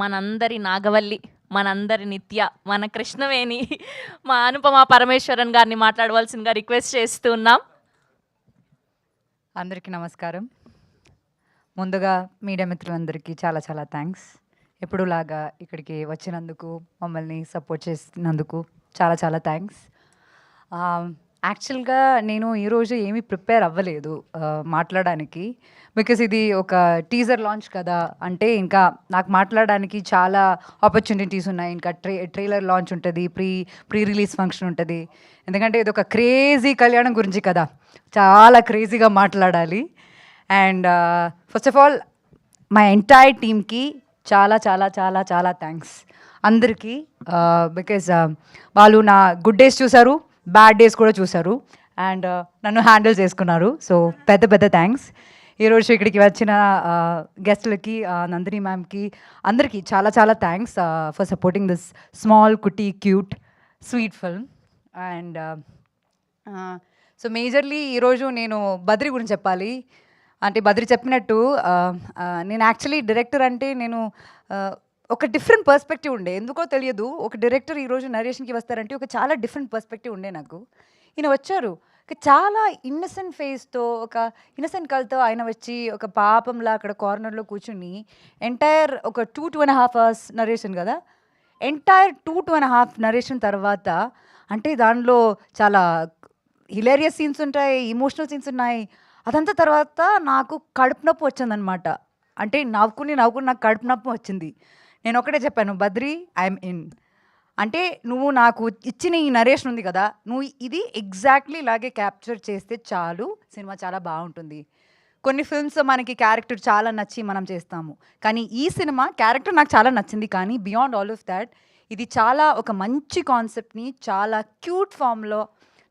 మనందరి నాగవల్లి, మనందరి నిత్య, మన కృష్ణవేణి, మా అనుపమ పరమేశ్వరన్ గారిని మాట్లాడవలసిందిగా రిక్వెస్ట్ చేస్తూ ఉన్నాం. అందరికీ నమస్కారం. ముందుగా మీడియా మిత్రులందరికీ చాలా చాలా థ్యాంక్స్. ఎప్పుడులాగా ఇక్కడికి వచ్చినందుకు, మమ్మల్ని సపోర్ట్ చేసినందుకు చాలా చాలా థ్యాంక్స్. యాక్చువల్గా నేను ఈరోజు ఏమీ ప్రిపేర్ అవ్వలేదు మాట్లాడడానికి. బికాస్ ఇది ఒక టీజర్ లాంచ్ కదా, అంటే ఇంకా నాకు మాట్లాడడానికి చాలా ఆపర్చునిటీస్ ఉన్నాయి. ఇంకా ట్రైలర్ లాంచ్ ఉంటుంది, ప్రీ రిలీజ్ ఫంక్షన్ ఉంటుంది. ఎందుకంటే ఇది ఒక క్రేజీ కళ్యాణం గురించి కదా, చాలా క్రేజీగా మాట్లాడాలి. And first of all my entire టీమ్కి చాలా చాలా చాలా చాలా థ్యాంక్స్ అందరికీ. బికాజ్ వాళ్ళు నా గుడ్ డేస్ చూశారు, బ్యాడ్ డేస్ కూడా చూశారు, అండ్ నన్ను హ్యాండిల్ చేసుకున్నారు. సో పెద్ద పెద్ద థ్యాంక్స్. ఈరోజు ఇక్కడికి వచ్చిన గెస్ట్లకి, నందిని మ్యామ్కి, అందరికీ చాలా చాలా thanks for supporting this small cutie cute sweet film. And so majorly ఈరోజు నేను బద్రి గురించి చెప్పాలి. అంటే బద్రి చెప్పినట్టు నేను యాక్చువల్లీ డైరెక్టర్ అంటే నేను ఒక డిఫరెంట్ పర్స్పెక్టివ్ ఉండే, ఎందుకో తెలియదు. ఒక డైరెక్టర్ ఈరోజు నరేషన్కి వస్తారంటే ఒక చాలా డిఫరెంట్ పర్స్పెక్టివ్ ఉండే నాకు. ఈయన వచ్చారు చాలా ఇన్నసెంట్ ఫేస్తో, ఒక ఇన్నసెంట్ కల్తో ఆయన వచ్చి ఒక పాపంలా అక్కడ కార్నర్లో కూర్చుని ఎంటైర్ ఒక 2.5 hours నరేషన్ కదా, ఎంటైర్ 2.5 నరేషన్ తర్వాత అంటే దానిలో చాలా హిలేరియస్ సీన్స్ ఉంటాయి, ఇమోషనల్ సీన్స్ ఉన్నాయి. అదంతా తర్వాత నాకు కడుపు నొప్పి వచ్చిందనమాట. అంటే నవ్వుకుని నాకు కడుపు నొప్పి వచ్చింది. నేను ఒకటే చెప్పాను, బద్రి ఐఎమ్ ఇన్. అంటే నువ్వు నాకు ఇచ్చిన ఈ నరేషన్ ఉంది కదా, నువ్వు ఇది ఎగ్జాక్ట్లీ ఇలాగే క్యాప్చర్ చేస్తే చాలు, సినిమా చాలా బాగుంటుంది. కొన్ని ఫిల్మ్స్ మనకి క్యారెక్టర్ చాలా నచ్చి మనం చేస్తాము, కానీ ఈ సినిమా క్యారెక్టర్ నాకు చాలా నచ్చింది. కానీ బియాండ్ ఆల్ ఆఫ్ దాట్ ఇది చాలా ఒక మంచి కాన్సెప్ట్ని చాలా క్యూట్ ఫామ్లో,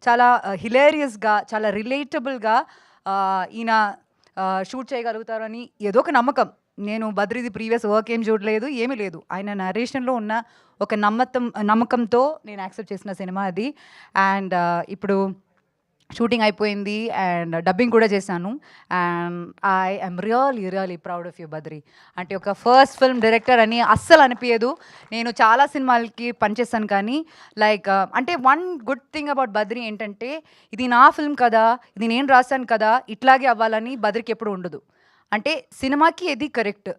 చాలా హిలేరియస్గా, చాలా రిలేటబుల్గా ఈయన షూట్ చేయగలుగుతారని ఏదో ఒక నమ్మకం. నేను బద్రిది ప్రీవియస్ వర్క్ ఏం చూడలేదు, ఏమీ లేదు. ఆయన నరేషన్లో ఉన్న ఒక నమ్మకంతో నేను యాక్సెప్ట్ చేసిన సినిమా అది. అండ్ ఇప్పుడు షూటింగ్ అయిపోయింది అండ్ డబ్బింగ్ కూడా చేశాను. And I am really proud of you Badri. అంటే ఒక ఫస్ట్ ఫిల్మ్ డైరెక్టర్ అని అస్సలు అనిపించదు. నేను చాలా సినిమాలకి పనిచేస్తాను, కానీ లైక్ అంటే one good thing about Badri ఏంటంటే, ఇది నా ఫిల్మ్ కదా, ఇది నేను రాశాను కదా, ఇట్లాగే అవ్వాలని బద్రికి ఎప్పుడు ఉండదు. అంటే సినిమాకి ఇది కరెక్ట్.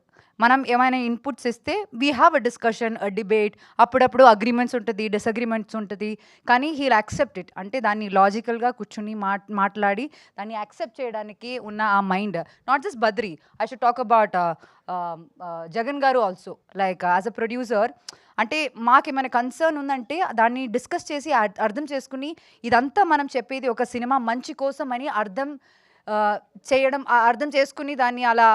మనం ఏమైనా ఇన్పుట్స్ ఇస్తే we have a discussion, a debate, అప్పుడప్పుడు అగ్రిమెంట్స్ ఉంటుంది, డిసగ్రిమెంట్స్ ఉంటుంది, కానీ హీల్ యాక్సెప్ట్ ఇట్. అంటే దాన్ని లాజికల్గా కూర్చుని మాట్లాడి దాన్ని యాక్సెప్ట్ చేయడానికి ఉన్న ఆ mind. Not just Badri, I should talk about Jagan garu also. Like as a producer, అంటే మాకేమైనా కన్సర్న్ ఉందంటే దాన్ని డిస్కస్ చేసి అర్థం చేసుకుని, ఇదంతా మనం చెప్పేది ఒక సినిమా మంచి కోసం అని చేయడం, అర్థం చేసుకుని దాన్ని అలా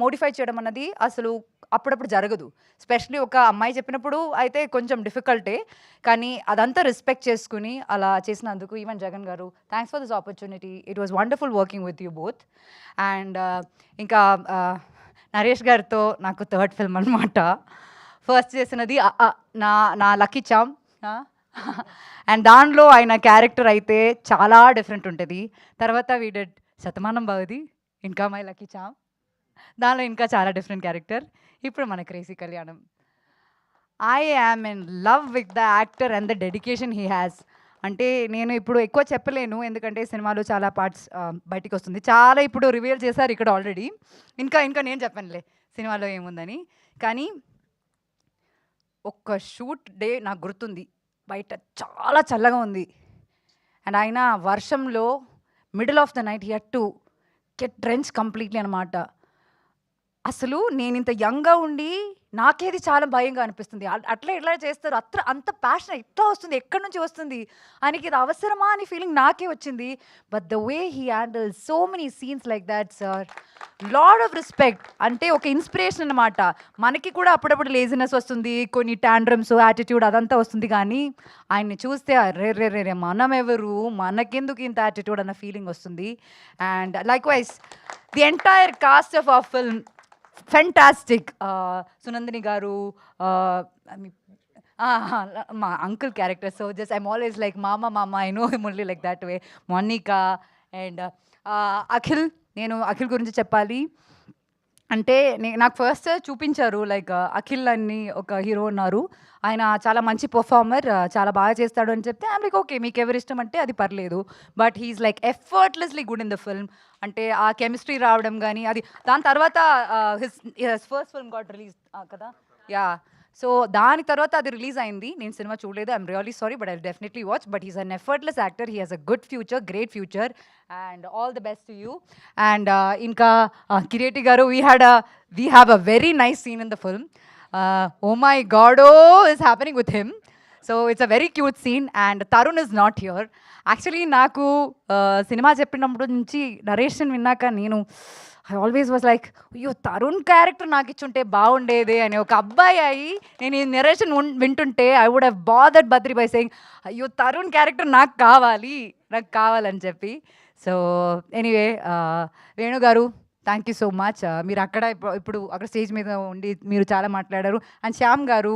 మోడిఫై చేయడం అన్నది అసలు అప్పుడప్పుడు జరగదు. స్పెషలీ ఒక అమ్మాయి చెప్పినప్పుడు అయితే కొంచెం డిఫికల్టే, కానీ అదంతా రెస్పెక్ట్ చేసుకుని అలా చేసినందుకు ఈవెన్ జగన్ గారు, thanks for this opportunity. It was wonderful working with you both. And ఇంకా నరేష్ గారితో నాకు థర్డ్ ఫిల్మ్ అనమాట. ఫస్ట్ చేసినది నా లక్కీ చామ్. అండ్ దానిలో ఆయన క్యారెక్టర్ అయితే చాలా డిఫరెంట్ ఉంటుంది. తర్వాత వీడెడ్ శతమానం భవతి, ఇంకా మై లక్కీ చామ్, దానిలో ఇంకా చాలా డిఫరెంట్ క్యారెక్టర్. ఇప్పుడు మన క్రేజీ కళ్యాణం. I am in love with the actor and the dedication he has. అంటే నేను ఇప్పుడు ఎక్కువ చెప్పలేను, ఎందుకంటే సినిమాలో చాలా పార్ట్స్ బయటికి వస్తుంది. చాలా ఇప్పుడు రివీల్ చేశారు ఇక్కడ ఆల్రెడీ. ఇంకా నేను చెప్పనులే సినిమాలో ఏముందని. కానీ ఒక్క షూట్ డే నాకు గుర్తుంది, బయట చాలా చల్లగా ఉంది అండ్ ఆయన వర్షంలో middle of the night he had to get drench completely అనమాట. అసలు నేను ఇంత యంగ్గా ఉండి నాకేది చాలా భయంగా అనిపిస్తుంది. అట్లా ఎట్లా చేస్తారు, అంత ప్యాషన్ ఎట్లా వస్తుంది, ఎక్కడి నుంచి వస్తుంది, ఆయనకి ఇది అవసరమా అని ఫీలింగ్ నాకే వచ్చింది. But the way he handle so many scenes like that sir, lot of respect. అంటే ఒక ఇన్స్పిరేషన్ అనమాట. మనకి కూడా అప్పుడప్పుడు లేజినెస్ వస్తుంది, కొన్ని టాండ్రమ్స్, యాటిట్యూడ్ అదంతా వస్తుంది, కానీ ఆయన్ని చూస్తే రే మనం ఎవరు, మనకెందుకు ఇంత యాటిట్యూడ్ అన్న ఫీలింగ్ వస్తుంది. And like wise the entire cast of our film fantastic. Sunandini garu, మా uncle character, so just I'm always like మామ, I know him only like that way. Monika and Akhil. నేను అఖిల్ గురించి చెప్పాలి. అంటే నాకు ఫస్ట్ చూపించారు లైక్ అఖిల్ అని ఒక హీరో ఉన్నారు. ఆయన చాలా మంచి పెర్ఫార్మర్, చాలా బాగా చేస్తాడు అని చెప్తే ఐయామ్ లైక్ ఓకే, మీకు ఎవరి ఇష్టం అంటే అది పర్లేదు. But he's like effortlessly good in the film. అంటే ఆ కెమిస్ట్రీ రావడం కానీ అది దాని తర్వాత his first film got release కదా. యా, సో దాని తర్వాత అది రిలీజ్ అయింది. నేను సినిమా చూడలేదు, I'm really sorry, but I definitely watch. But he's an effortless actor, he has a good future, great future, and all the best to you. అండ్ ఇంకా కిరీటి గారు, we have a very nice scene in the film. Oh my god, oh is happening with him. So it's a very cute scene, and Tarun is not here. Actually నాకు cinema చెప్పినప్పుడు నుంచి narration విన్నాక నేను I always was like, అయ్యో Tarun character నాకు ఇచ్చుంటే బాగుండేది అని. ఒక అబ్బాయి అయ్యి నేను ఈ నరేషన్ వింటుంటే I would have bothered Badri by saying, అయ్యో తరుణ్ క్యారెక్టర్ నాకు కావాలని చెప్పి. సో ఎనీవే, వేణు గారు థ్యాంక్ యూ సో మచ్. మీరు అక్కడ ఇప్పుడు అక్కడ స్టేజ్ మీద ఉండి మీరు చాలా మాట్లాడారు. And Shyam garu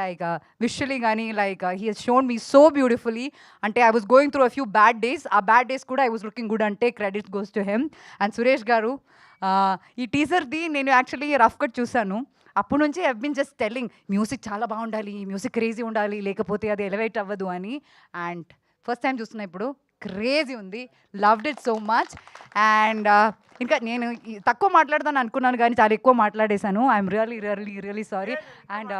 like visually కానీ like he he's shown me so beautifully. అంటే I was going through a few bad days, ఆ బ్యాడ్ డేస్ కూడా ఐ వాజ్ లుకింగ్ గుడ్ అంటే credit goes to him. And Suresh garu, ఈ టీజర్ది నేను యాక్చువల్లీ రఫ్ కట్ చూశాను. అప్పటి నుంచి I been just telling music చాలా బాగుండాలి, మ్యూజిక్ క్రేజీ ఉండాలి, లేకపోతే అది ఎలివేట్ అవ్వదు అని. అండ్ ఫస్ట్ టైం చూస్తున్నా ఇప్పుడు, క్రేజీ ఉంది, loved it so much. And ఇంకా నేను తక్కువ మాట్లాడదాను అనుకున్నాను కానీ చాలా ఎక్కువ మాట్లాడేశాను. I'm really sorry. అండ్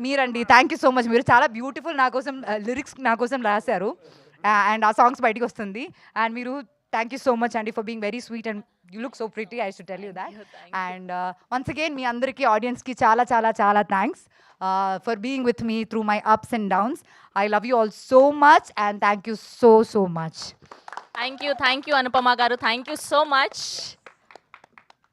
మీరండి, థ్యాంక్ యూ సో మచ్. మీరు చాలా బ్యూటిఫుల్ నా కోసం లిరిక్స్ నా కోసం రాశారు. అండ్ ఆ సాంగ్స్ బయటికి వస్తుంది. అండ్ మీరు థ్యాంక్ యూ సో మచ్ అండి for being very sweet and you look so pretty, I should tell you that. And once again మీ అందరికీ ఆడియన్స్కి చాలా చాలా చాలా thanks for being with me through my ups and downs. I love you all so much and thank you so much. Thank you Anupama garu, thank you so much.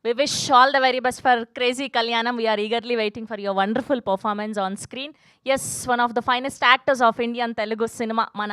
We wish all the very best for Crazy Kalyanam. We are eagerly waiting for your wonderful performance on screen. Yes, one of the finest actors of Indian Telugu cinema.